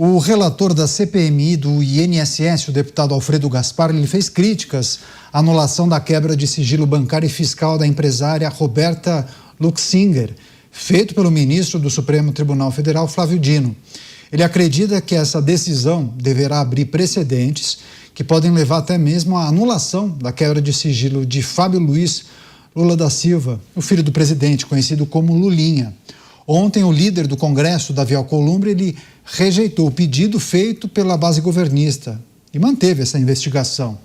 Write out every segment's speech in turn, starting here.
O relator da CPMI do INSS, o deputado Alfredo Gaspar, ele fez críticas à anulação da quebra de sigilo bancário e fiscal da empresária Roberta Luxinger, feito pelo ministro do Supremo Tribunal Federal, Flávio Dino. Ele acredita que essa decisão deverá abrir precedentes que podem levar até mesmo à anulação da quebra de sigilo de Fábio Luiz Lula da Silva, o filho do presidente, conhecido como Lulinha. Ontem, o líder do Congresso, Davi Alcolumbre, ele rejeitou o pedido feito pela base governista e manteve essa investigação.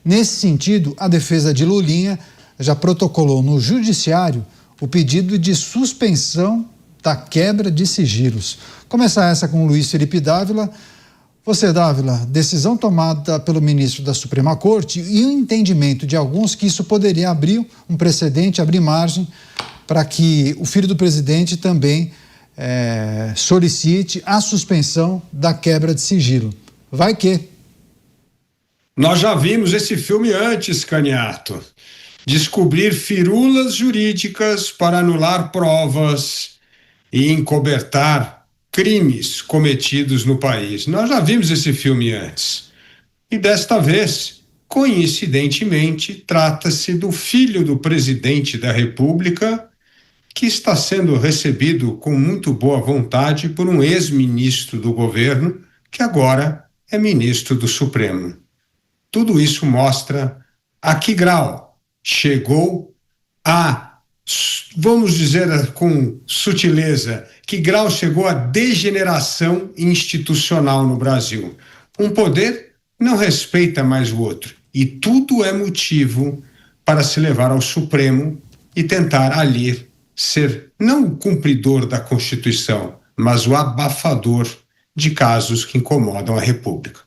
Nesse sentido, a defesa de Lulinha já protocolou no judiciário o pedido de suspensão da quebra de sigilos. Começar essa com o Luiz Felipe Dávila. Você, Dávila, decisão tomada pelo ministro da Suprema Corte e o entendimento de alguns que isso poderia abrir um precedente, abrir margem para que o filho do presidente também solicite a suspensão da quebra de sigilo. Vai que? Nós já vimos esse filme antes, Caniato. Descobrir firulas jurídicas para anular provas e encobertar crimes cometidos no país. Nós já vimos esse filme antes. E desta vez, coincidentemente, trata-se do filho do presidente da República, que está sendo recebido com muito boa vontade por um ex-ministro do governo, que agora é ministro do Supremo. Tudo isso mostra a que grau chegou a, vamos dizer com sutileza, que grau chegou a degeneração institucional no Brasil. Um poder não respeita mais o outro, e tudo é motivo para se levar ao Supremo e tentar ali ser não o cumpridor da Constituição, mas o abafador de casos que incomodam a República.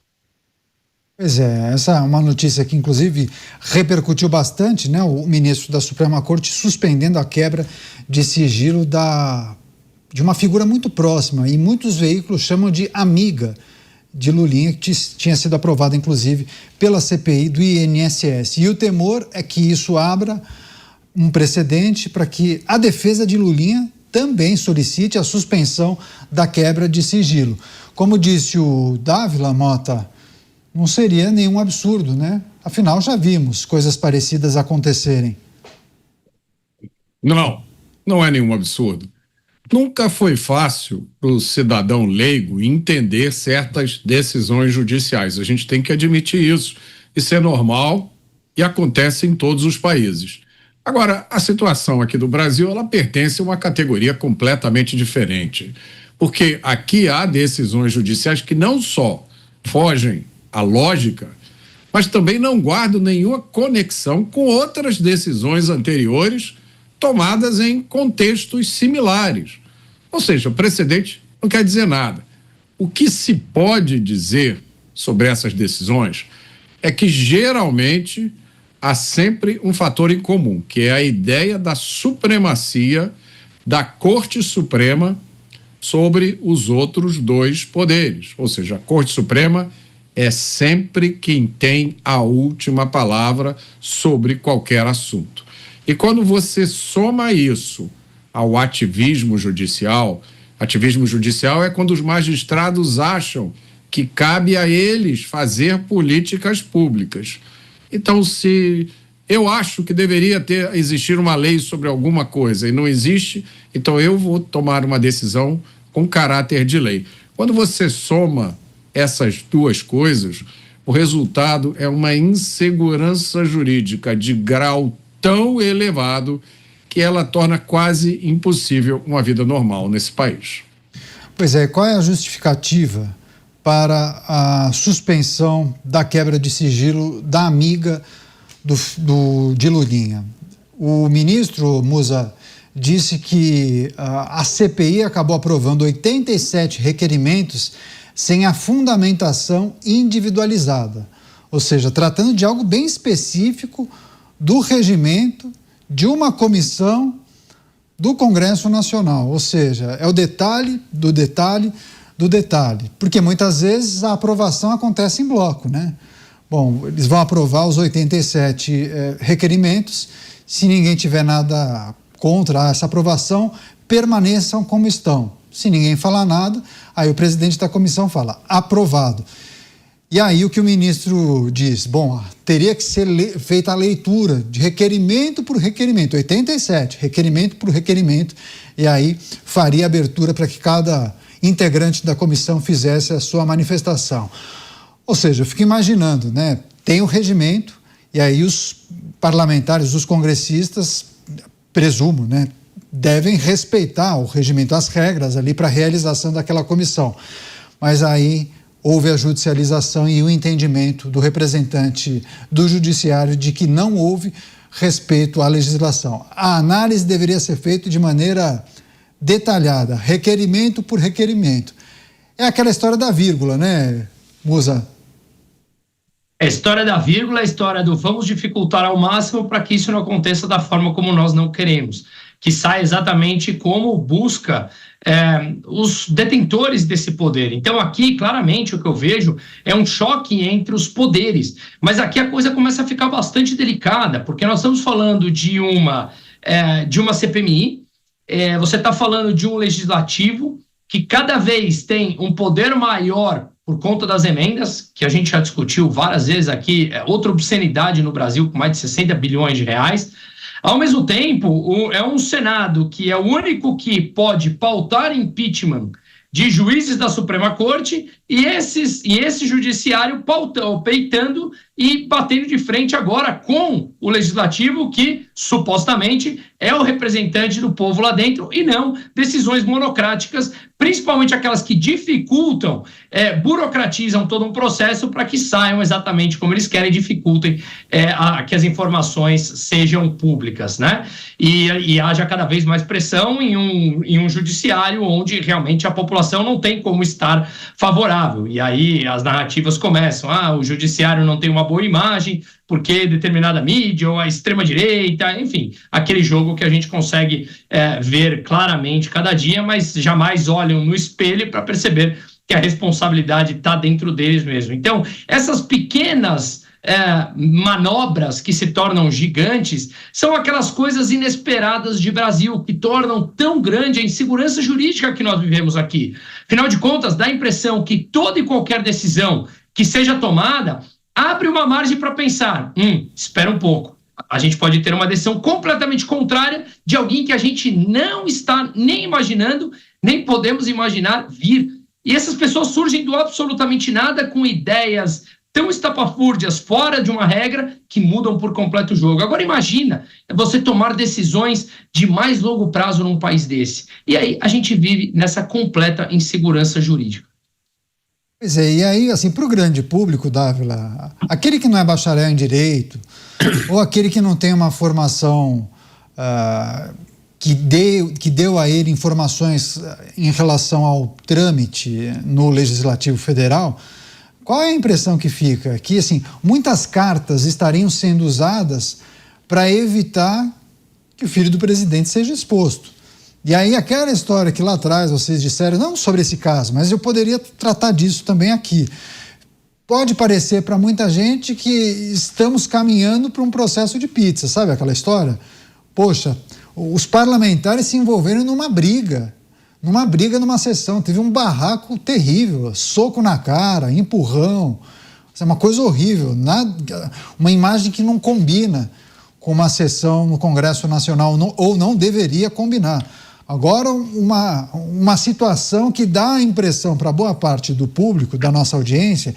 Pois é, essa é uma notícia que inclusive repercutiu bastante, né? O ministro da Suprema Corte suspendendo a quebra de sigilo de uma figura muito próxima, e muitos veículos chamam de amiga de Lulinha, que tinha sido aprovada inclusive pela CPI do INSS. E o temor é que isso abra um precedente para que a defesa de Lulinha também solicite a suspensão da quebra de sigilo. Como disse o Dávila Mota, não seria nenhum absurdo, né? Afinal, já vimos coisas parecidas acontecerem. Não é nenhum absurdo. Nunca foi fácil para o cidadão leigo entender certas decisões judiciais. A gente tem que admitir isso. Isso é normal e acontece em todos os países. Agora, a situação aqui do Brasil, ela pertence a uma categoria completamente diferente. Porque aqui há decisões judiciais que não só fogem à lógica, mas também não guardam nenhuma conexão com outras decisões anteriores tomadas em contextos similares. Ou seja, o precedente não quer dizer nada. O que se pode dizer sobre essas decisões é que, geralmente, há sempre um fator em comum, que é a ideia da supremacia da Corte Suprema sobre os outros dois poderes. Ou seja, a Corte Suprema é sempre quem tem a última palavra sobre qualquer assunto. E quando você soma isso ao ativismo judicial é quando os magistrados acham que cabe a eles fazer políticas públicas. Então, se eu acho que deveria existir uma lei sobre alguma coisa e não existe, então eu vou tomar uma decisão com caráter de lei. Quando você soma essas duas coisas, o resultado é uma insegurança jurídica de grau tão elevado que ela torna quase impossível uma vida normal nesse país. Pois é, qual é a justificativa para a suspensão da quebra de sigilo da amiga de Lulinha? O ministro Musa disse que a CPI acabou aprovando 87 requerimentos sem a fundamentação individualizada, ou seja, tratando de algo bem específico do regimento de uma comissão do Congresso Nacional, ou seja, é o detalhe do detalhe do detalhe, porque muitas vezes a aprovação acontece em bloco, né? Bom, eles vão aprovar os 87 requerimentos, se ninguém tiver nada contra essa aprovação, permaneçam como estão. se ninguém falar nada, aí o presidente da comissão fala, aprovado. E aí o que o ministro diz? Bom, teria que ser feita a leitura de requerimento por requerimento, 87, requerimento por requerimento, e aí faria abertura para que cada integrante da comissão fizesse a sua manifestação. Ou seja, eu fico imaginando, né? Tem o regimento, e aí os parlamentares, os congressistas, presumo, né, devem respeitar o regimento, as regras ali para a realização daquela comissão. Mas aí houve a judicialização e o entendimento do representante do judiciário de que não houve respeito à legislação. A análise deveria ser feita de maneira detalhada, requerimento por requerimento. É aquela história da vírgula, né, Musa? A história da vírgula, a história do vamos dificultar ao máximo para que isso não aconteça da forma como nós não queremos, que sai exatamente como busca os detentores desse poder. Então aqui, claramente, o que eu vejo é um choque entre os poderes, mas aqui a coisa começa a ficar bastante delicada, porque nós estamos falando de uma CPMI, você está falando de um legislativo que cada vez tem um poder maior por conta das emendas, que a gente já discutiu várias vezes aqui, outra obscenidade no Brasil com mais de 60 bilhões de reais. Ao mesmo tempo, é um Senado que é o único que pode pautar impeachment de juízes da Suprema Corte e esse judiciário peitando e batendo de frente agora com o legislativo que supostamente é o representante do povo lá dentro e não decisões monocráticas, principalmente aquelas que dificultam, burocratizam todo um processo para que saiam exatamente como eles querem, dificultem que as informações sejam públicas, né? E haja cada vez mais pressão em um judiciário onde realmente a população não tem como estar favorável. E aí as narrativas começam, o judiciário não tem uma boa imagem, porque determinada mídia ou a extrema-direita, enfim, aquele jogo que a gente consegue ver claramente cada dia, mas jamais olham no espelho para perceber que a responsabilidade está dentro deles mesmo. Então, essas pequenas manobras que se tornam gigantes são aquelas coisas inesperadas de Brasil que tornam tão grande a insegurança jurídica que nós vivemos aqui. Afinal de contas, dá a impressão que toda e qualquer decisão que seja tomada abre uma margem para pensar, espera um pouco, a gente pode ter uma decisão completamente contrária de alguém que a gente não está nem imaginando, nem podemos imaginar vir. E essas pessoas surgem do absolutamente nada com ideias tão estapafúrdias, fora de uma regra, que mudam por completo o jogo. Agora imagina você tomar decisões de mais longo prazo num país desse. E aí a gente vive nessa completa insegurança jurídica. Pois é, e aí, assim, para o grande público, Dávila, aquele que não é bacharel em direito, ou aquele que não tem uma formação que deu a ele informações em relação ao trâmite no Legislativo Federal, qual é a impressão que fica? Que, assim, muitas cartas estariam sendo usadas para evitar que o filho do presidente seja exposto. E aí aquela história que lá atrás vocês disseram, não sobre esse caso, mas eu poderia tratar disso também aqui. Pode parecer para muita gente que estamos caminhando para um processo de pizza, sabe aquela história? Poxa, os parlamentares se envolveram numa briga numa sessão, teve um barraco terrível, soco na cara, empurrão, é uma coisa horrível, uma imagem que não combina com uma sessão no Congresso Nacional, ou não deveria combinar. Agora, uma situação que dá a impressão para boa parte do público, da nossa audiência,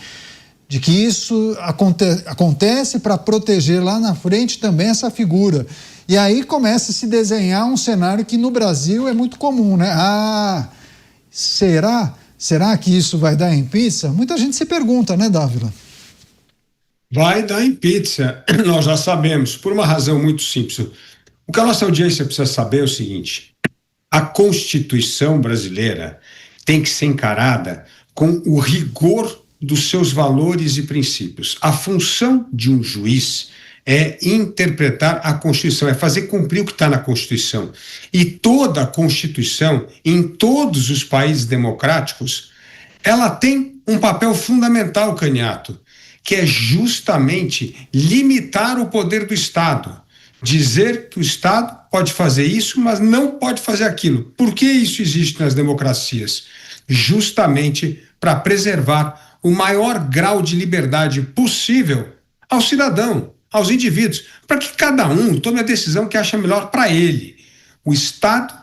de que isso acontece para proteger lá na frente também essa figura. E aí começa a se desenhar um cenário que no Brasil é muito comum, né? Será que isso vai dar em pizza? Muita gente se pergunta, né, Dávila? Vai dar em pizza, nós já sabemos, por uma razão muito simples. O que a nossa audiência precisa saber é o seguinte: a Constituição brasileira tem que ser encarada com o rigor dos seus valores e princípios. A função de um juiz é interpretar a Constituição, é fazer cumprir o que está na Constituição. E toda a Constituição, em todos os países democráticos, ela tem um papel fundamental, Caniato, que é justamente limitar o poder do Estado. dizer que o Estado pode fazer isso, mas não pode fazer aquilo. Por que isso existe nas democracias? Justamente para preservar o maior grau de liberdade possível ao cidadão, aos indivíduos, para que cada um tome a decisão que acha melhor para ele. O Estado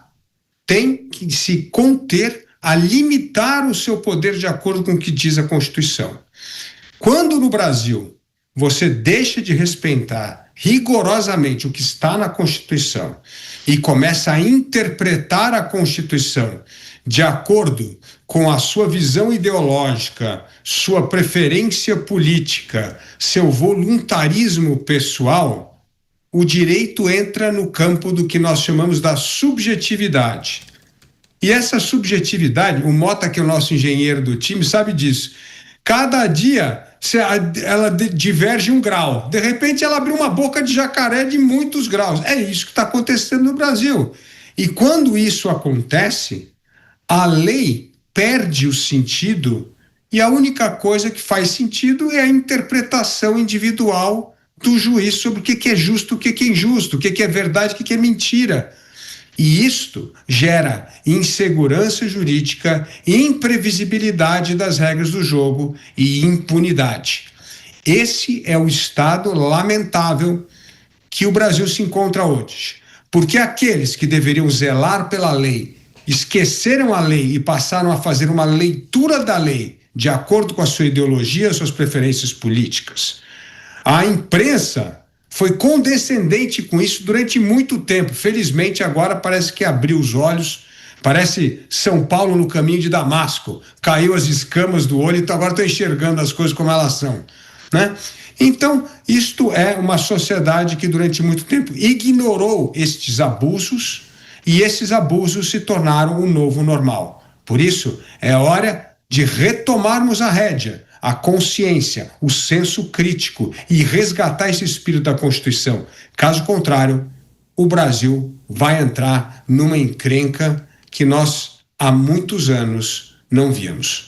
tem que se conter a limitar o seu poder de acordo com o que diz a Constituição. Quando no Brasil você deixa de respeitar rigorosamente o que está na Constituição e começa a interpretar a Constituição de acordo com a sua visão ideológica, sua preferência política, seu voluntarismo pessoal, o direito entra no campo do que nós chamamos da subjetividade. E essa subjetividade, o Mota, que é o nosso engenheiro do time, sabe disso. Cada dia ela diverge um grau. De repente ela abriu uma boca de jacaré de muitos graus. É isso que está acontecendo no Brasil. E quando isso acontece, a lei perde o sentido e a única coisa que faz sentido é a interpretação individual do juiz sobre o que é justo, o que é injusto, o que é verdade, o que é mentira. E isto gera insegurança jurídica, imprevisibilidade das regras do jogo e impunidade. Esse é o estado lamentável que o Brasil se encontra hoje. Porque aqueles que deveriam zelar pela lei esqueceram a lei e passaram a fazer uma leitura da lei de acordo com a sua ideologia, suas preferências políticas. A imprensa foi condescendente com isso durante muito tempo. Felizmente, agora parece que abriu os olhos. Parece São Paulo no caminho de Damasco. Caiu as escamas do olho, então agora estão enxergando as coisas como elas são, né? Então, isto é uma sociedade que durante muito tempo ignorou estes abusos e esses abusos se tornaram o novo normal. Por isso, é hora de retomarmos a rédea, a consciência, o senso crítico e resgatar esse espírito da Constituição. Caso contrário, o Brasil vai entrar numa encrenca que nós há muitos anos não víamos.